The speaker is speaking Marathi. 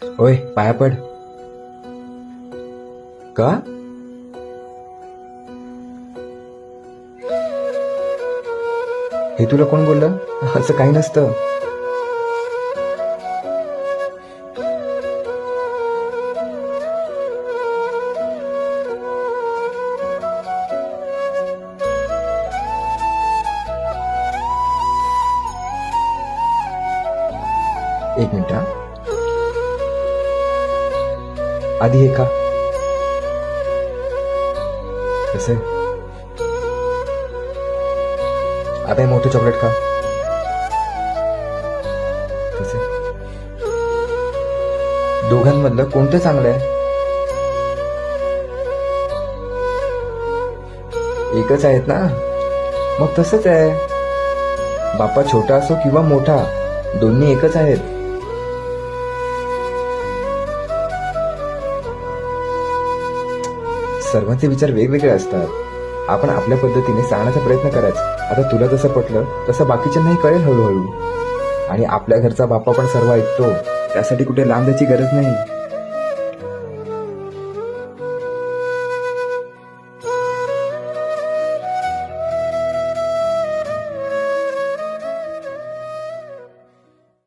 ओय पाया पड. का? हे तुला कोण बोललं? असं काही नसतं. एक मिनिट हा. आधी हे खा. कसं आहे? आता हे मोठं चॉकलेट खा. कसं आहे? दोघांमधलं कोणतं चांगलं आहे? एकच आहेत ना, मग तसंच आहे. बाप्पा छोटा असो किंवा मोठा, दोन्ही एकच आहेत. सर्वांचे विचार वेगवेगळे असतात. आपण आपल्या पद्धतीने सांगण्याचा प्रयत्न करायचा. आता तुला जसं पटलं तसं बाकीच्यांनाही कळेल हळूहळू. आणि आपल्या घरचा बाप्पा पण सर्व ऐकतो, त्यासाठी कुठे लांब जायची गरज नाही.